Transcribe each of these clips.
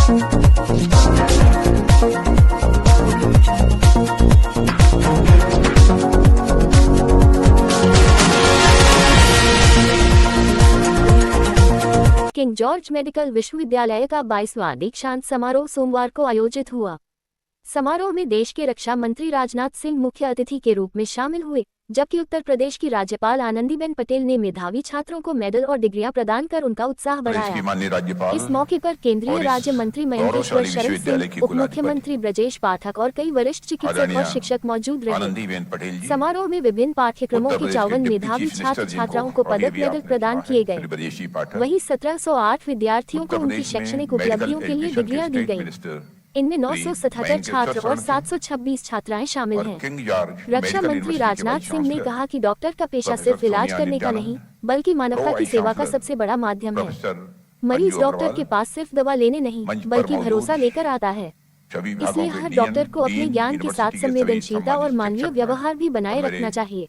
King George medical विश्वविद्यालय का 22वां दीक्षांत समारोह सोमवार को आयोजित हुआ। समारोह में देश के रक्षा मंत्री राजनाथ सिंह मुख्य अतिथि के रूप में शामिल हुए, जबकि उत्तर प्रदेश की राज्यपाल आनंदीबेन पटेल ने मेधावी छात्रों को मेडल और डिग्रियां प्रदान कर उनका उत्साह बढ़ाया। इस मौके पर केंद्रीय राज्य मंत्री महेंद्र शरण सिंह, उप मुख्यमंत्री ब्रजेश पाठक और कई वरिष्ठ चिकित्सक और शिक्षक मौजूद रहे। समारोह में विभिन्न पाठ्यक्रमों के 54 मेधावी छात्र छात्राओं को पदक मेडल प्रदान किए गए। वहीं 1708 विद्यार्थियों को उनकी शैक्षणिक उपलब्धियों के लिए डिग्रियां दी गयी। इनमें 977 छात्र और 726 छात्राएं शामिल हैं। रक्षा मंत्री राजनाथ सिंह ने कहा कि डॉक्टर का पेशा सिर्फ इलाज करने का नहीं, बल्कि मानवता की सेवा का सबसे बड़ा माध्यम है। मरीज डॉक्टर के पास सिर्फ दवा लेने नहीं, बल्कि भरोसा लेकर आता है। इसलिए हर डॉक्टर को अपने ज्ञान के साथ संवेदनशीलता और मानवीय व्यवहार भी बनाए रखना चाहिए।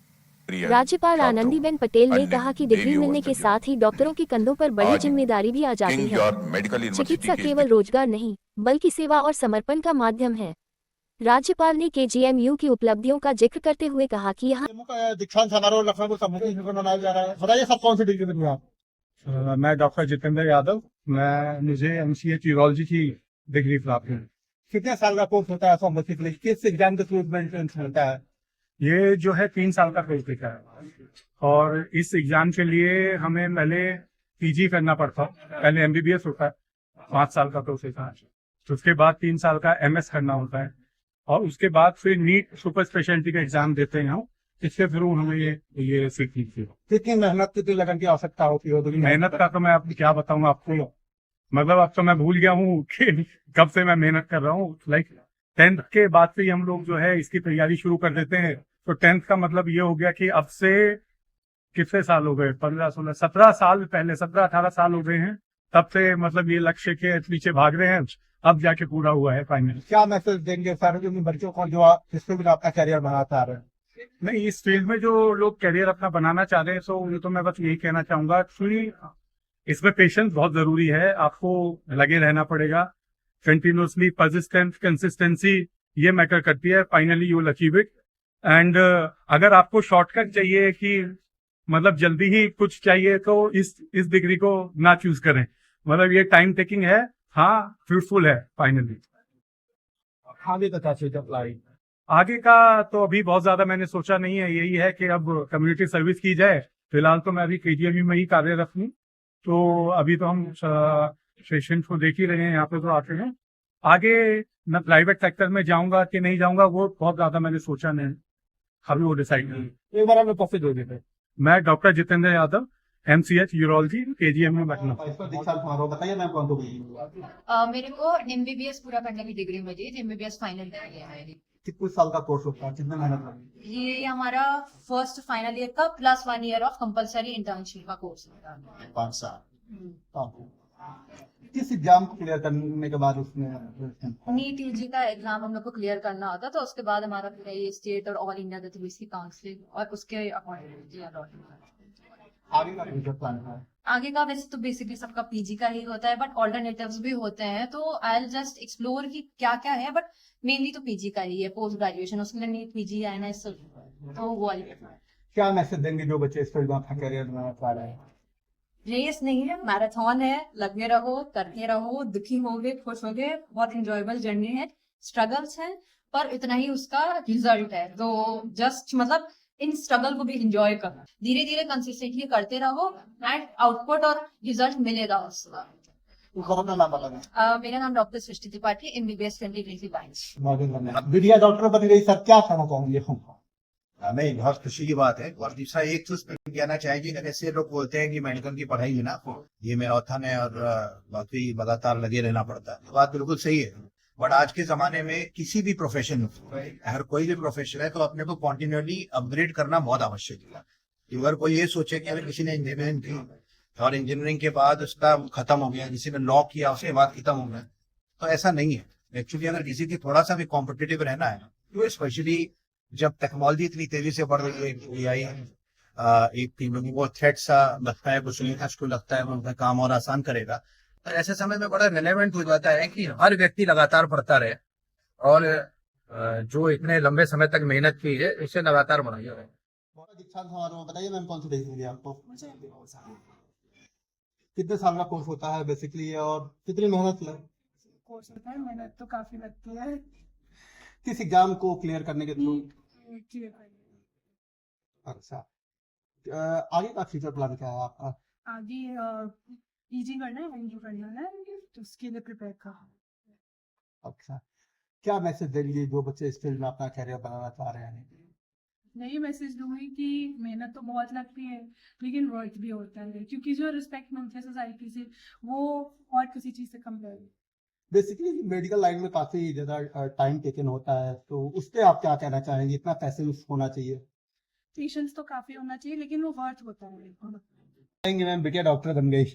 राज्यपाल आनंदीबेन पटेल ने कहा कि डिग्री मिलने के साथ ही डॉक्टरों के कंधों पर बड़ी जिम्मेदारी भी आ जाती है। चिकित्सा केवल रोजगार नहीं, बल्कि सेवा और समर्पण का माध्यम है। राज्यपाल ने KGMU की उपलब्धियों का जिक्र करते हुए कहा कि यहाँ दीक्षांत समारोह लखनऊ को संबोधित मनाया जा रहा है। बताइए सब कौन सी डिग्री मिली आप? मैं डॉक्टर जितेंद्र यादव, मुझे MCH यूरोलॉजी की डिग्री प्राप्त हुई। कितने साल का कोर्स होता है? किस एग्जाम के थ्रू एंट्रेंस होता है? ये जो है 3 साल का कोर्स लिखा है, और इस एग्जाम के लिए हमें पहले PG करना पड़ता। पहले MBBS होता है, 5 साल का कोर्स होता है, तो उसके बाद 3 साल का MS करना होता है, और उसके बाद फिर नीट सुपर स्पेशलिटी का एग्जाम देते हैं। इसके थ्रू हमें ये सीखनी थी। कितनी मेहनत, कितनी लगन की आवश्यकता होती है? मेहनत का तो मैं अब क्या बताऊँ आपको, मतलब अब तो मैं भूल गया हूँ कि कब से मैं मेहनत कर रहा हूँ। लाइक 10th के बाद से हम लोग जो है इसकी तैयारी शुरू कर देते हैं, तो 10th का मतलब ये हो गया कि अब से कितने साल हो गए, 15, 16, 17 साल पहले, 17-18 साल हो गए हैं, तब से मतलब ये लक्ष्य के पीछे भाग रहे हैं, अब जाके पूरा हुआ है फाइनल। क्या मैसेज देंगे सारे बच्चों को जो इसमें भी आपका करियर बनाना चाह रहे हैं? नहीं, इस फील्ड में जो लोग करियर अपना बनाना चाह रहे हैं, तो उन्हें तो मैं बस यही कहना चाहूंगा कि इसमें पेशेंस बहुत जरूरी है। आपको लगे रहना पड़ेगा, कंटिन्यूअसली, परसिस्टेंस, कंसिस्टेंसी ये मैटर करती है। Finally you will achieve it. And अगर आपको शॉर्टकट चाहिए कि मतलब जल्दी ही कुछ चाहिए, तो इस डिग्री को ना चूज करें। मतलब ये टाइम टेकिंग है, हाँ फ्रूटफुल है फाइनली। आगे का क्या? आगे का तो अभी बहुत ज्यादा मैंने सोचा नहीं है। यही है कि अब कम्युनिटी सर्विस की जाए। फिलहाल तो मैं अभी KGMU में ही कार्यरत हूँ, तो अभी तो हम पेशेंट को देख ही रहे हैं, यहाँ पे तो आते हैं। आगे मैं प्राइवेट सेक्टर में जाऊंगा कि नहीं जाऊंगा, वो बहुत ज्यादा मैंने सोचा नहीं, अभी वो डिसाइड नहीं। एक बार हमें प्रॉफिट दे देते। मैं doctor Jitendra Yadav, MCH urology, KGMU Lucknow. बताइए मैम, कौन तो? मेरे को MBBS पूरा करने की डिग्री मिली, MBBS फाइनल है। कितने साल का कोर्स होता है, कितने मेहनत लगती है? ये हमारा फर्स्ट फाइनल ईयर का plus 1 year of compulsory internship का कोर्स होता है। 5 साल। किस एग्जाम को क्लियर करने के बाद उसमें नीट UG का एग्जाम हम लोग को क्लियर करना होता, तो उसके बाद हमारा पूरा ये स्टेट और ऑल इंडिया के थ्रू इसकी काउंसलिंग और उसके अकॉर्डिंग आगे का फ्यूचर प्लान है। आगे का वैसे तो बेसिकली सबका PG का ही होता है, बट ऑल्टरनेटिव्स भी होते हैं, तो आई विल जस्ट एक्सप्लोर कि क्या क्या है, बट मेनली तो PG का ही है। पोस्ट ग्रेजुएशन उसके लिए नीट PG INS, तो वो क्या मैसेज देंगे जो बच्चे इस फील्ड में अपना करियर बनाना चाह रहे हैं? रेस नहीं है, मैराथन है। लगे रहो, करते रहो, दुखी होगे, खुश होगे, बहुत इंजॉयबल जर्नी है। स्ट्रगल्स है, पर इतना ही उसका रिजल्ट है, तो जस्ट मतलब इन स्ट्रगल को भी इंजॉय करना, धीरे धीरे कंसिस्टेंटली करते रहो, एंड आउटपुट और रिजल्ट मिलेगा उसका। मेरा नाम डॉक्टर सृष्टि त्रिपाठी, MBBS 2025। बिटिया डॉक्टर बन गई सर, क्या कहना चाहूंगी? नहीं, बहुत खुशी की बात है। और दूसरा एक चीज कहना चाहेंगे, ऐसे लोग बोलते हैं कि मेडिकल की पढ़ाई है ना, ये मैराथन है और बाकी लगातार लगे रहना पड़ता है, बात बिल्कुल सही है। बट आज के जमाने में किसी भी प्रोफेशन में, अगर कोई भी प्रोफेशन है, तो अपने को कॉन्टिन्यूअली अपग्रेड करना बहुत आवश्यक है। अगर कोई ये सोचे कि अगर किसी ने इंजीनियरिंग की और इंजीनियरिंग के बाद उसका खत्म हो गया, किसी ने लॉ किया उसके बाद खत्म हो गया, तो ऐसा नहीं है। एक्चुअली अगर किसी की थोड़ा सा भी कॉम्पिटिटिव रहना है, तो स्पेशली जब टेक्नोलॉजी इतनी तेजी से बढ़ रही है, एक वो थ्रेट सा लगता है, कुछ उसको लगता है वो उनका काम और आसान करेगा, और ऐसे समय में बड़ा रिलेवेंट हो जाता है कि हर व्यक्ति लगातार पढ़ता रहे और जो इतने लंबे समय तक मेहनत की है इसे लगातार बढ़ाइए। दीक्षांत समारोह बताइए मैम, कौन सी डिग्री मिली आपको? कितने साल का कोर्स होता है बेसिकली, और कितनी मेहनत लगे? कोर्स होता है, मेहनत तो काफी लगती है। किस एग्जाम को क्लियर करने के थ्रू? क्लियर करने अच्छा, आगे का फ्यूचर प्लान क्या है आपका? आगे पीजी करना है, एमडी करना है, तो उसके लिए प्रिपेयर कर। अच्छा, क्या मैसेज देंगे जो बच्चे इस फील्ड में अपना करियर बनाना चाह रहे हैं? यही मैसेज दूंगी कि मेहनत तो बहुत लगती है लेकिन वर्थ भी होता है, क्योंकि जो रिस्पेक्ट मिलती है सोसाइटी से वो और किसी चीज से कम नहीं। बेसिकली मेडिकल लाइन में काफी ज्यादा टाइम टेकन होता है, तो उस पे आप क्या कहना चाहेंगे? इतना पैसेंस होना चाहिए? पेशेंस तो काफी होना चाहिए लेकिन वो वर्थ होता है। कहेंगे मैम बिटिया डॉक्टर बन गई?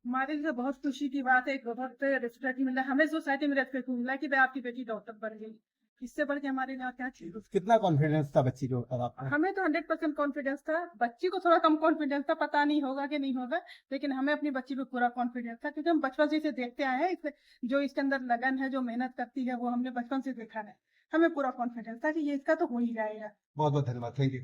हमारे लिए बहुत खुशी की बात है, बहुत रिस्पेक्ट मिला, हमें सोसाइटी में रिस्पेक्ट मिला कि भाई आपकी बेटी डॉक्टर बन गई। इससे बढ़ के हमारे लिए क्या चाहिए? कितना कॉन्फिडेंस था बच्ची के ऊपर आपका? हमें तो 100% कॉन्फिडेंस था, बच्ची को थोड़ा कम कॉन्फिडेंस था, पता नहीं होगा कि नहीं होगा, लेकिन हमें अपनी बच्ची पे पूरा कॉन्फिडेंस था क्योंकि हम बचपन से इसे देखते आए हैं। जो इसके अंदर लगन है, जो मेहनत करती है, वो हमने बचपन से देखा है। हमें पूरा कॉन्फिडेंस था कि ये इसका तो हो ही जाएगा। बहुत बहुत धन्यवाद, थैंक यू।